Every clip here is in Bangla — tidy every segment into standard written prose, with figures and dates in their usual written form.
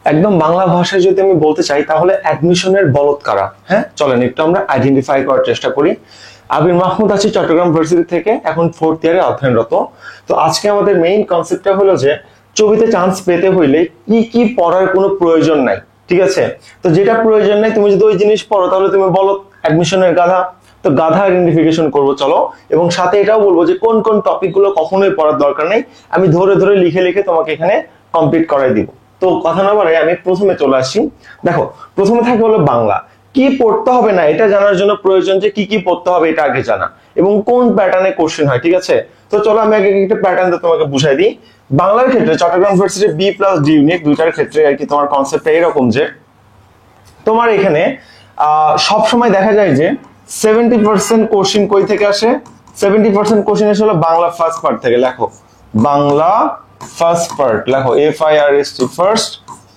একদম বাংলা ভাষায় যদি আমি বলতে চাই তাহলে অ্যাডমিশনের বলদ কারা। হ্যাঁ, চলেন একটু আমরা আইডেন্টিফাই করার চেষ্টা করি। আবির মাহমুদ আছি চট্টগ্রাম ভার্সিটি থেকে, এখন 4th ইয়ারে অধ্যয়নরত। তো আজকে আমাদের মেইন কনসেপ্টটা হলো যে ছবিতে চান্স পেতে হইলে কি কি পড়ার কোনো প্রয়োজন নাই, ঠিক আছে? তো যেটা প্রয়োজন নাই তুমি যদি ওই জিনিস পড়ো তাহলে তুমি বলো অ্যাডমিশনের গাধা। তো গাধা আইডেন্টিফিকেশন করবো চলো, এবং সাথে এটাও বলবো যে কোন কোন টপিক গুলো কখনোই পড়ার দরকার নেই, আমি ধরে ধরে লিখে লিখে তোমাকে এখানে কমপ্লিট করাই দিব। তো কথা না বলে আমি প্রথমে চলে আসি। দেখো, প্রথমে থাকে হলো বাংলা। কি পড়তে হবে না এটা জানার জন্য প্রয়োজন যে কি কি পড়তে হবে এটা আগে জানা, এবং কোন প্যাটার্নে কোশ্চেন হয়, ঠিক আছে? তো চলো আমি আগে একটা প্যাটার্ন তোমাকে বুঝাই দিই। বাংলার ক্ষেত্রে চট্টগ্রাম ইউনিভার্সিটি B+D ইউনিট দুইটার ক্ষেত্রে আর কি তোমার কনসেপ্টটা এরকম যে তোমার এখানে সব সময় দেখা যায় যে 70% কোশ্চেন কই থেকে আসে? 70% কোশ্চেন আসে হলো বাংলা ফার্স্ট পার্ট থেকে। লেখো বাংলা ফার্স্ট পার্ট, লেখো FIRST first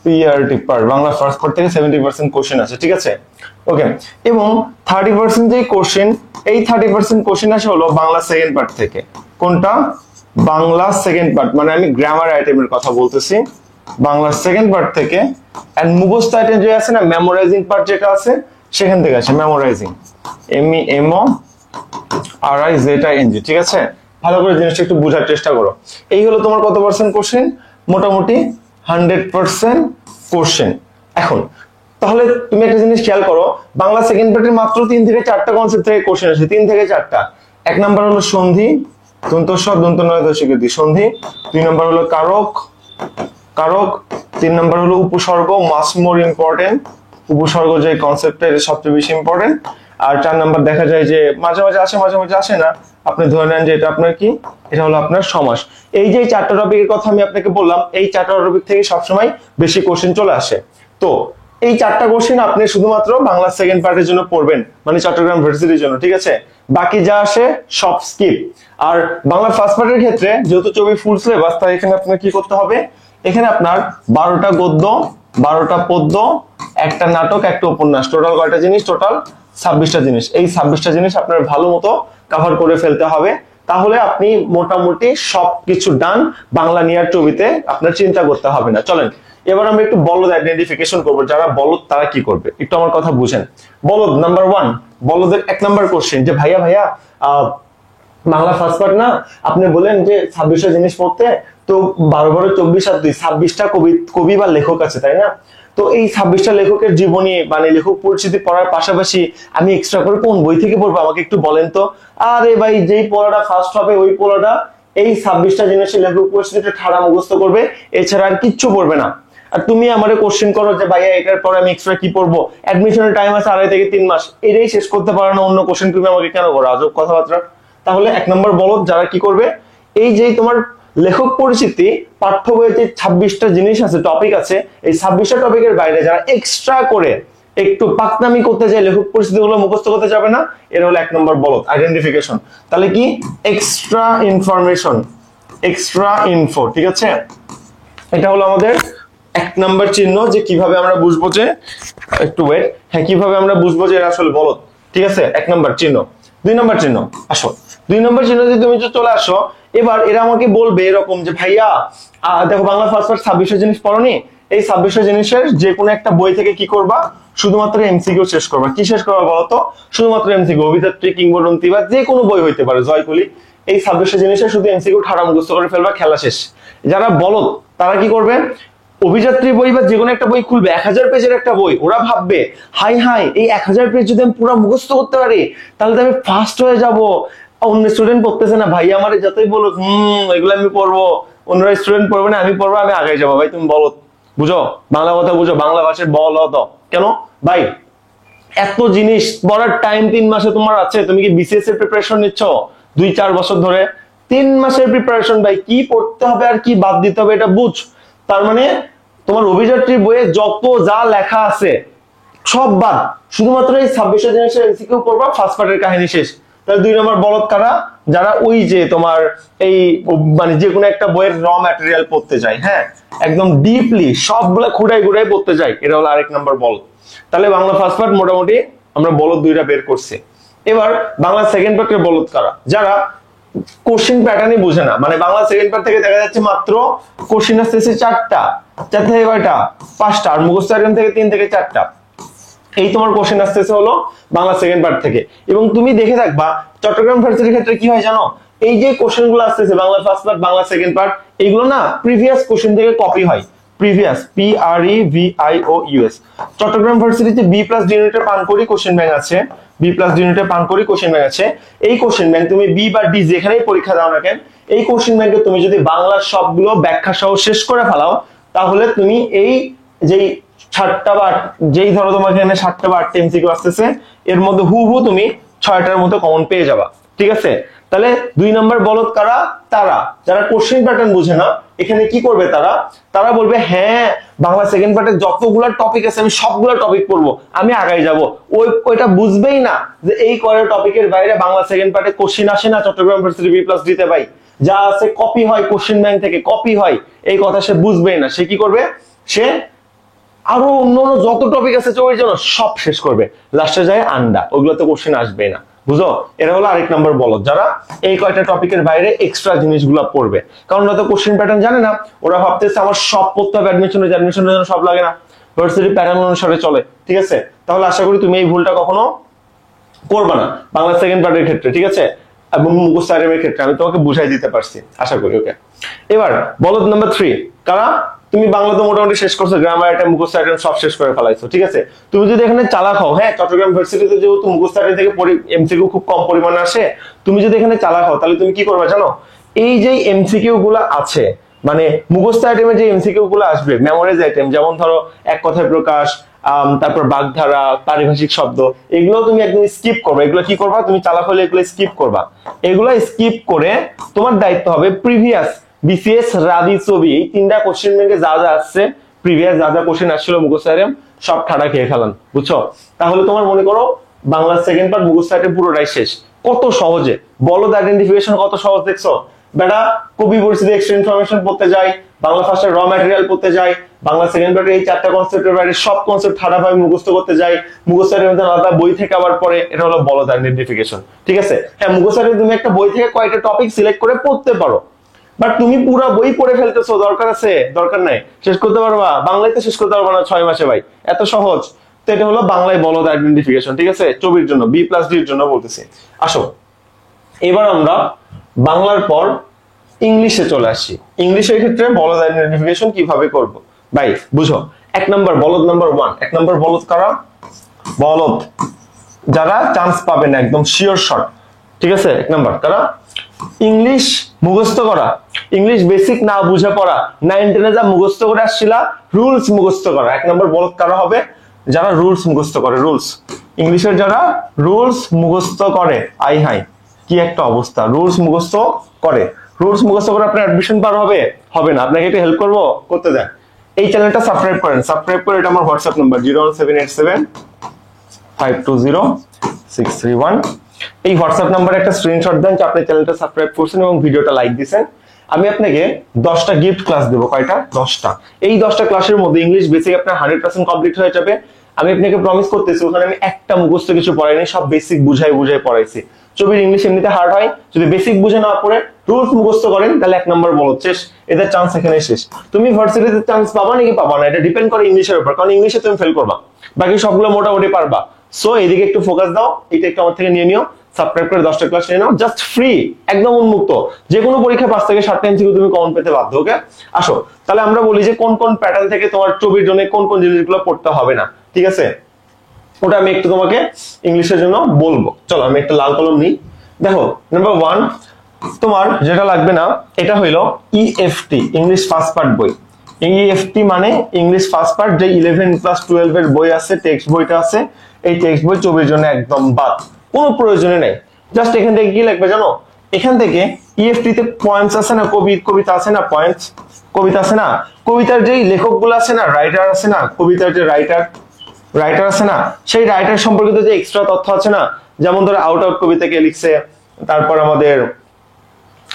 PRT part, Bangla first part থেকে 70% কোশ্চেন আসে, ঠিক আছে? ওকে, এবং 30% যে কোশ্চেন, এই 30% কোশ্চেন আসে হলো বাংলা সেকেন্ড পার্ট থেকে। কোনটা? বাংলা সেকেন্ড পার্ট, মানে আমি গ্রামার আইটেমের কথা বলতেছি, বাংলা সেকেন্ড পার্ট থেকে। এন্ড মুখস্থ আইটেম যে আছে না, মেমোরাইজিং পার্ট যেটা আছে সেখান থেকে আসে। মেমোরাইজিং MEMORIZING, ঠিক আছে? ভালো করে জিনিসটা একটু বোঝার চেষ্টা করো। এই হলো তোমার কত পার্সেন্ট কোশ্চেন? মোটামুটি 100% কোশ্চেন। এখন তাহলে তুমি একটা জিনিস খেয়াল করো, বাংলা সেকেন্ড পার্টের মাত্র 3 থেকে 4টা কনসেপ্ট থেকে কোশ্চেন আসে, 3 থেকে 4টা। এক নাম্বার হলো সন্ধি, দন্ত স দন্ত নয় দশিকৃতি সন্ধি। 2 নাম্বার হলো কারক, কারক। 3 নাম্বার হলো উপসর্গ, মাস মোর ইম্পর্টেন্ট, উপসর্গ যে কনসেপ্টটা এটা সবচেয়ে বেশি ইম্পর্টেন্ট। আর 4 নাম্বার দেখা যায় যে মাঝে মাঝে আসে মাঝে মাঝে আসে না, আপনি ধরে নেন যে এটা আপনার কি, এটা হলো আপনার সমাস। এই যে 4টা টপিকের কথা আমি আপনাকে বললাম, এই 4টা টপিক থেকে সবসময় বেশি কোশ্চেন চলে আসে। তো এই 4টা কোশ্চেন আপনি শুধুমাত্র বাংলা সেকেন্ড পার্টের জন্য পড়বেন, মানে চট্টগ্রাম ভার্সিটির জন্য, ঠিক আছে? বাকি যা আসে সব স্কিপ। আর বাংলা ফার্স্ট পার্টের ক্ষেত্রে যেহেতু ছবি ফুল সিলেবাস, তাই এখানে আপনার কি করতে হবে? এখানে আপনার 12টা গদ্য, 12টা পদ্য, একটা নাটক, একটা উপন্যাস, টোটাল কয়টা জিনিস? টোটাল 26টা জিনিস। এই 26টা জিনিস আপনার ভালো মতো কভার করে ফেলতে হবে, তাহলে আপনি মোটামুটি সবকিছু ডান। বাংলা নিয়ার ছবিতে আপনার চিন্তা করতে হবে না। চলেন এবার আমরা একটু বলদ আইডেন্টিফিকেশন করবো। যারা বলদ তারা কি করবে একটু আমার কথা বুঝেন। বলদ নাম্বার 1, বলদের 1 নাম্বার কোশ্চেন যে ভাইয়া ভাইয়া বাংলা ফার্স্ট পার্ট না, আপনি বলেন যে 26টা জিনিস পড়তে, তো 12 12 24 আর 2 26টা কবি বা লেখক আছে, তাই না? তো এই 26টা লেখকের জীবনী মানে লেখক পরিচিতি পড়ার পাশাপাশি আমি এক্সট্রা করে কোন বই থেকে পড়বো আমাকে একটু বলেন তো। আরে ভাই, যেই পড়াটা ফার্স্ট হবে ওই পড়াটা এই 26টা জিনিসের লেখক পরিচিতিটা ঠাড়া মুখস্থ করবে, এছাড়া আর কিচ্ছু পড়বে না। আর তুমি আমারে কোশ্চেন করো যে ভাইয়া এটার পরে আমি এক্সট্রা কি পড়বো, অ্যাডমিশনের টাইম আছে 2.5 থেকে 3 মাস, এটাই শেষ করতে পারো না, অন্য কোশ্চেন তুমি আমাকে কেন করো? আজব কথাবার্তা। তাহলে 1 নম্বর বলদ যারা কি করবে, এই যে তোমার লেখক পরিচিতি পাঠ্য বইয়ে যে 26টা জিনিস আছে, টপিক আছে, এই 26টা টপিকের বাইরে যারা এক্সট্রা করে একটু পাকনামি করতে যায়, লেখক পরিচিতি গুলো মুখস্থ করতে যাবে না, এর হলো 1 নম্বর বলদ আইডেন্টিফিকেশন। তাহলে কি? এক্সট্রা ইনফরমেশন, এক্সট্রা ইনফো, ঠিক আছে? এটা হলো আমাদের 1 নম্বর চিহ্ন, যে কিভাবে আমরা বুঝবো যে, একটু ওয়েট, হ্যাঁ, কিভাবে আমরা বুঝবো যে এরা আসলে বলদ, ঠিক আছে? 1 নম্বর চিহ্ন। 2 নম্বর চিহ্ন, আসো 2 নম্বর চিহ্ন যদি তুমি চলে আসো, এবার এরা আমাকে বলবে এরকম যে ভাইয়া দেখো বাংলা ফার্স্ট পার্ট 26টা জিনিস পড়নি, এই 26টা জিনিসের যে কোনো একটা বই থেকে কি করবা? শুধুমাত্র এমসিকিউ শেষ করবা। কি শেষ করবা বলতো? শুধুমাত্র এমসিকিউ, অভিযাত্রী, কিংবদন্তি বা যে কোনো বই হইতে পারে, জয়কুলি, এই 26টা জিনিসের শুধু এমসিকিউ ঠাড়া মুখস্থ করে ফেলবা, খেলা শেষ। যারা বলদ তারা কি করবে? অভিযাত্রী বই বা যে কোনো একটা বই খুলবে, 1000 পেজের একটা বই, ওরা ভাববে হাই হাই এই 1000 পেজ যদি আমি পুরো মুখস্থ করতে পারি তাহলে তো আমি ফার্স্ট হয়ে যাব। অন্য স্টুডেন্ট পড়তেছে না, ভাই আমার যতই বলুক এগুলো আমি পড়বো, অন্যরা স্টুডেন্ট পড়বে না, আমি পড়বো, আমি আগে যাবো। ভাই তুমি বলো, বুঝো বাংলা কথা, বুঝো বাংলা ভাষার বল হতো কেন ভাই? এত জিনিস পড়ার টাইম 3 মাসে তোমার আছে, তুমি কি বিসিএস এর প্রিপারেশন নিচ্ছ 2-4 বছর ধরে? 3 মাসের প্রিপারেশন ভাই, কি পড়তে হবে আর কি বাদ দিতে হবে এটা বুঝ। তার মানে তোমার অভিযাত্রীর বইয়ে যত যা লেখা আছে সব বাদ, শুধুমাত্র এই 26টা জিনিসের এমসিকিউ পড়বা, ফার্স্ট পার্টের কাহিনী শেষ। তাহলে 2 নম্বর বলদ কারা? যারা ওই যে তোমার এই মানে যে কোনো একটা বইয়ের র ম্যাটেরিয়াল পড়তে যায়, হ্যাঁ, একদম ডিপলি সবগুলা খুঁড়াই খুঁড়াই পড়তে যায়, এটা হলো আরেক নম্বর বলদ। তাহলে বাংলা ফার্স্ট পার্ট মোটামুটি আমরা বলদ 2টা বের করছি। এবার বাংলা সেকেন্ড পার্টের বলদ কারা? যারা কোশ্চেন প্যাটার্নই বুঝে না, মানে বাংলা সেকেন্ড পার্ট থেকে দেখা যাচ্ছে মাত্র কোশ্চেন আসতেছে 4টা, 4 থেকে কয়টা 5টা, আর মুখস্থ আইটেম থেকে 3 থেকে 4টা। এই তোমার কোশ্চেন আসতেছে হলো বাংলা সেকেন্ড পার্ট থেকে। এবং তুমি দেখে থাকবা চট্টগ্রাম ভার্সিটির ক্ষেত্রে কি হয় জানো, এই যে কোশ্চেন গুলো আসতেছে Bangla first part Bangla second part, এগুলো না প্রিভিয়াস কোশ্চেন থেকে কপি হয়। প্রিভিয়াস PREVIOUS চট্টগ্রাম ভার্সিটিতে B+ ডি ইউনিটের পানকড়ি কোশ্চেন ব্যাংক আছে, B+ ডি ইউনিটের পানকড়ি কোশ্চেন ব্যাংক আছে। এই কোশ্চেন ব্যাংক তুমি বি বা ডি যেখানেই পরীক্ষা দাও না কেন, এই কোশ্চেন ব্যাংকে তুমি যদি বাংলা সবগুলো ব্যাখ্যা সহ শেষ করে ফেলাও, তাহলে তুমি এই যেই 7টা বা যেই ধরো তোমার এখানে 7টা বা 8টা এমসিকিউ আসতেছে, এর মধ্যে হুবহু তুমি 6টার মতো কমন পেয়ে যাবা। ঠিক আছে, তাহলে 2 নম্বর বলদ কারা, তারা যারা কোশ্চেন প্যাটার্ন বুঝে না। এখানে কি করবে তারা, তারা বলবে হ্যাঁ বাংলা সেকেন্ড পার্টে যতগুলো টপিক আছে আমি সবগুলো টপিক পড়বো, আমি আগাই যাব। ওইটা বুঝবেই না যে এই কয়টা টপিকের বাইরে বাংলা সেকেন্ড পার্টে কোশ্চেন আসে না চট্টগ্রাম ভার্সিটি B+ দিতে ভাই, যা আছে কপি হয় কোশ্চেন ব্যাংক থেকে, কপি হয়, এই কথা সে বুঝবেই না। সে কি করবে, সে আরো অন্য যত টপিক আছে ওই জন্য সব শেষ করবে, লাস্টে যায় আন্ডা, ওগুলোতে কোশ্চেন আসবে না। বুঝো, এরা হলো আরেক নম্বর বলদ যারা এই কয়টা টপিকের বাইরে এক্সট্রা জিনিসগুলো পড়বে। কারণ ওরা তো কোশ্চেন প্যাটার্ন জানে না, ওরা ভাবতেছে আমার সব পড়তে হবে অ্যাডমিশনের জন্য, সব লাগে না, ভার্সিটি প্যাটার্ন অনুসারে চলে। ঠিক আছে, তাহলে আশা করি তুমি এই ভুলটা কখনো করবে না বাংলা সেকেন্ড পার্টের ক্ষেত্রে। ঠিক আছে, এবং মুখস্থ আইটেমের ক্ষেত্রে আমি তোমাকে বুঝাই দিতে পারছি আশা করি। ওকে, এবার বলদ নাম্বার 3 কারা, তুমি বাংলা তো মোটামুটি শেষ করছো, গ্রামার আইটেম মুখস্থ আইটেম সব শেষ করে ফেলাইছো। ঠিক আছে, তুমি যদি এখানে চালাক হও, হ্যাঁ চট্টগ্রাম ভার্সিটিতে যেহেতু মুখস্থ আইটেম থেকে এমসিকিউ খুব কম পরিমাণে আসে, তুমি যদি এখানে চালাক হও তাহলে তুমি কি করবে জানো, এই যে এমসিকিউ গুলো আছে, মানে মুখস্থ আইটেমে যে এমসিকিউ গুলো আসবে মেমোরাইজ আইটেম, যেমন ধরো এক কথায় প্রকাশ, তারপর বাগধারা, পারিভাষিক শব্দ, এগুলো তুমি একদম স্কিপ করবে। এগুলো কি করবা, তুমি চালাক হলে এগুলো স্কিপ করবা। এগুলো স্কিপ করে তোমার দায়িত্ব হবে প্রিভিয়াস BCS রাদি ছবি এই 3টা কোশ্চেন ব্যাংকে যা যা আসছে, প্রিভিয়াস যা যা কোশ্চেন আসছিল মুখস্থ আইটেম সব ঠাড়া খেয়ে ফেলান। বুঝছো, তাহলে তোমার মনে করো বাংলা সেকেন্ড পার্ট মুখস্থ আইটেম পুরোটাই শেষ। কত সহজে, বলদ আইডেন্টিফিকেশন কত সহজ দেখছো বেটা। কবি পরিস্থিতি এক্সট্রা ইনফরমেশন পড়তে যাই, বাংলা ফার্স্টের র ম্যাটেরিয়াল পড়তে যাই, বাংলা সেকেন্ড পার্টের এই 4টা কনসেপ্টের বাইরে সব কনসেপ্ট ঠাড়াভাবে মুখস্থ করতে যাই, মুখস্থ আইটেম আলাদা বই থেকে আবার পরে, এটা হলো বলদ আইডেন্টিফিকেশন। ঠিক আছে, হ্যাঁ মুখস্থ আইটেম তুমি একটা বই থেকে কয়টা টপিক সিলেক্ট করে পড়তে পারো, বাট তুমি পুরো বই পড়ে ফেলতেছো, দরকার আছে দরকার নাই, শেষ করতে পারবা বাংলায় তো শেষ করতে পারবা না 6 মাসে ভাই, এত সহজ। তো এটা হলো বাংলায় বলদ আইডেন্টিফিকেশন। ঠিক আছে, ছবির জন্য B+ ডি এর জন্য বলতেছি। আসো এবার আমরা বাংলার পর ইংলিশে চলে আসি। ইংলিশের ক্ষেত্রে বলদ আইডেন্টিফিকেশন কিভাবে করব ভাই বুঝো। 1 নম্বর বলদ নাম্বার 1, 1 নম্বর বলদ কারা, বলদ যারা চান্স পাবে না একদম শিওর শট। ঠিক আছে, 1 নম্বর কারা, ইংলিশ মুখস্থ করা, ইংলিশ বেসিক না বুঝে পড়া, 9-10 যা মুখস্থ করে আসছিলা রুলস মুখস্থ করা। 1 নম্বর বলদ কারা হবে, যারা রুলস মুখস্থ করে। রুলস ইংলিশের যারা রুলস মুখস্থ করে, আই হাই কি একটা অবস্থা, রুলস মুখস্থ করে। রুলস মুখস্থ করে আপনার অ্যাডমিশন পার হবে, হবে না, আপনাকে একটু হেল্প করবো, করতে দেন। এই চ্যানেলটা সাবস্ক্রাইব করেন, সাবস্ক্রাইব করে, এটা আমার হোয়াটসঅ্যাপ নাম্বার 01787520631। এই হোয়াটসঅ্যাপ নাম্বারে একটা স্ক্রিনশট দেন যে আপনি চ্যানেলটা সাবস্ক্রাইব করছেন এবং ভিডিওটা লাইক দিয়েছেন। আমি আপনাকে 10টা গিফট ক্লাস দেবো। কয়টা, 10টা। এই 10টা ক্লাসের মধ্যে ইংলিশ বেসিক আপনার 100% কমপ্লিট হয়ে যাবে। আমি আপনাকে প্রমিস করতেছি ওখানে আমি একটা মুখস্থ কিছু পড়াইনি, সব বেসিক বুঝাই পড়াইছি। ছবির ইংলিশ এমনিতে হার্ড হয়, যদি বেসিক বুঝে না পড়ে রুলস মুখস্থ করেন তাহলে 1 নম্বর বলদ শেষ, এদের চান্স এখানে শেষ। তুমি ভার্সিটিতে চান্স পাবা নাকি পাবা না এটা ডিপেন্ড করে ইংলিশের উপর, কারণ ইংলিশে তুমি ফেল করবা, বাকি সবগুলো মোটামুটি পারবা। সো এদিকে একটু ফোকাস দাও, এটা একটু আমার থেকে নিয়ে নিও, সাবস্ক্রাইব করে 10টা ক্লাস নিয়ে নাও, জাস্ট ফ্রি, একদম উন্মুক্ত। যে কোনো পরীক্ষা 5 থেকে 7টা এমসিকিউ তুমি কমন পেতে বাধ্য। ওকে, আসো তাহলে আমরা বলি যে কোন কোন প্যাটার্ন থেকে তোমার ছবির জন্য কোন কোন জিনিসগুলো পড়তে হবে না। ঠিক আছে, ওটা আমি একটু তোমাকে ইংলিশের জন্য বলবো। চলো আমি একটা লাল কলম নিই। দেখো নাম্বার 1 তোমার যেটা লাগবে না, এটা হইলো EFT, ইংলিশ ফার্স্ট পার্ট বই। EFT মানে ইংলিশ ফার্স্ট পার্ট, যে 11 ক্লাস 12 এর বই আছে, টেক্সট বইটা আছে, এই টেক্সট বই ছবির জন্য একদম বাদ, কোনো প্রয়োজনে নেই। জাস্ট এখান থেকে কি লাগবে জানো, এখান থেকে EFT তে পয়েন্টস আছে না, কবিতা আছে না, পয়েন্টস কবিতা আছে না, কবিতার যেই লেখকগুলো আছে না, রাইটার আছে না, কবিতার যে রাইটার আছে না, সেই রাইটার সম্পর্কিত যে এক্সট্রা তথ্য আছে না, যেমন ধরো আউট কবিতা কে লিখছে, তারপর আমাদের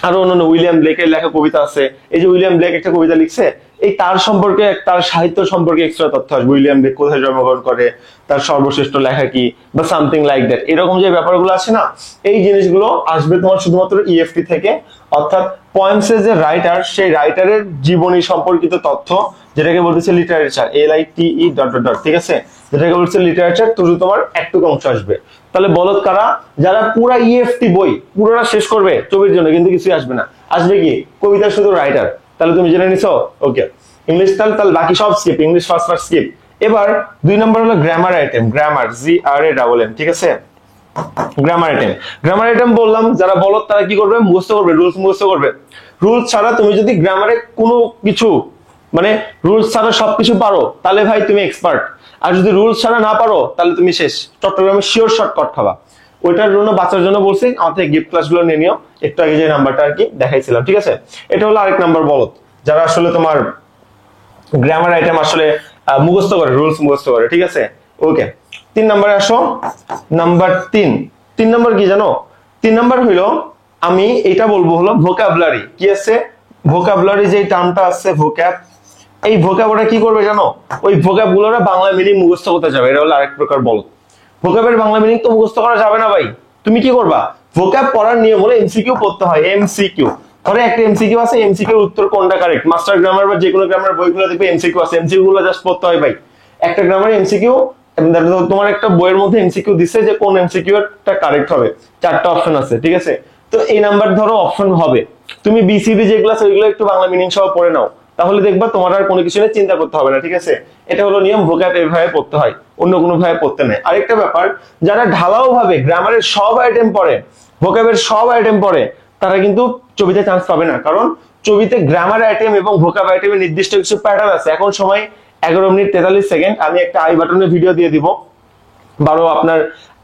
আরো অন্যান্য উইলিয়াম ব্লেকের লেখা কবিতা আছে। এই যে উইলিয়াম ব্লেক একটা কবিতা লিখছে, এই তার সম্পর্কে, তার সাহিত্য সম্পর্কে এক্সট্রা তথ্য আসবে। উইলিয়াম ব্লেক কোথায় জন্মগ্রহণ করে, তার সর্বশ্রেষ্ঠ লেখা কি, বা সামথিং লাইক দ্যাট, এরকম যে ব্যাপারগুলো আছে না, এই জিনিসগুলো আসবে তোমার শুধুমাত্র ইএফটি থেকে। অর্থাৎ পয়েমসের যে রাইটার, সেই রাইটারের জীবনী সম্পর্কিত তথ্য, যেটাকে বলতেছে লিটারেচার, LITE ... ঠিক আছে, যেটাকে বলছে লিটারেচার, তো তোমার একটু অংশ আসবে। তাহলে বলদ কারা? যারা পুরা ইএফটি বই পুরোটা শেষ করবে ছবির জন্য, কিন্তু কিছুই আসবে না, আসবে কি কবিতা শুধু রাইটার। তাহলে তুমি জেনে নিছো, ওকে। ইংলিশ তাহলে বাকি সব স্কিপ, ইংলিশ ফার্স্ট স্কিপ। এবার 2 নম্বর হলো গ্রামার আইটেম, গ্রামার, GRAMM, ঠিক আছে। গ্রামার আইটেম, গ্রামার আইটেম বললাম যারা বলদ তারা কি করবে, মুখস্থ করবে, রুলস মুখস্থ করবে। রুলস ছাড়া তুমি যদি গ্রামারে কোনো কিছু, মানে রুলস ছাড়া সবকিছু পারো, তাহলে ভাই তুমি এক্সপার্ট। আর যদি রুলস ছাড়া না পারো, তাহলে তুমি শেষ, চট্টগ্রামে শিওর শর্টকাট খাবা। ওইটার জন্য বাঁচার জন্য বলছি আমাদের গিফট ক্লাসগুলো নিয়ে নিও, একটু আগে যে নাম্বারটা আর কি দেখাইছিলাম, ঠিক আছে। এটা হলো আরেক নাম্বার বলদ, যারা আসলে তোমার গ্রামার আইটেম আসলে মুখস্থ করে, রুলস মুখস্থ করে, ঠিক আছে, ওকে। 3 নম্বরে আসো, নাম্বার 3। 3 নম্বর কি জানো? 3 নম্বর হইলো, আমি এটা বলবো হলো ভোকাবুলারি। কি আছে? ভোকাবুলারি যে টার্মটা আছে, ভোক্যাব, এই ভোক্যাব ওটা কি করবে জানো? ওই ভোক্যাব গুলোরা বাংলা মিনিং মুখস্থ করতে যাবে। এটা হলো আরেক প্রকার বলদ। ভোক্যাবের বাংলা মিনিং তো মুখস্থ করা যাবে না ভাই, তুমি কি করবা? ভোক্যাব পড়ার নিয়ম হলো এমসিকিউ পড়তে হয়, এমসিকিউ। ধরে একটা এমসিকিউ আছে, এমসিকিউ এর উত্তর কোনটা কারেক্ট, মাস্টার গ্রামার বা যে কোনো গ্রামার বইগুলো দেখবে এমসিকিউ আছে, এমসিকিউ গুলো জাস্ট পড়তে হয় ভাই। একটা গ্রামারে এমসিকিউ, তোমার একটা বইয়ের মধ্যে এমসিকিউ দিছে যে কোন এমসিকিউ টা কারেক্ট হবে, 4টা অপশন আছে, ঠিক আছে। তো এই নাম্বার ধরো অপশন হবে, তুমি বিসিডি যেগুলো আছে ওইগুলো একটু বাংলা মিনিং সহ পড়ে নাও, তাহলে দেখবা তোমার আর কোনো কিছু নিয়ে চিন্তা করতে হবে না, ঠিক আছে। এটা হলো নিয়ম, ভোক্যাব এইভাবে পড়তে হয়, অন্য কোনো ভাবে পড়তে নেই। আরেকটা ব্যাপার, যারা ঢালাও ভাবে গ্রামারের সব আইটেম পড়ে, ভোক্যাবের সব আইটেম পড়ে, তারা কিন্তু ছবিতে চান্স পাবে না। কারণ ছবিতে গ্রামার আইটেম এবং ভোক্যাব আইটেমের নির্দিষ্ট কিছু প্যাটার্ন আছে। এখন সময় 11 মিনিট 43 সেকেন্ড, আমি একটা আই বাটনে ভিডিও দিয়ে দিব,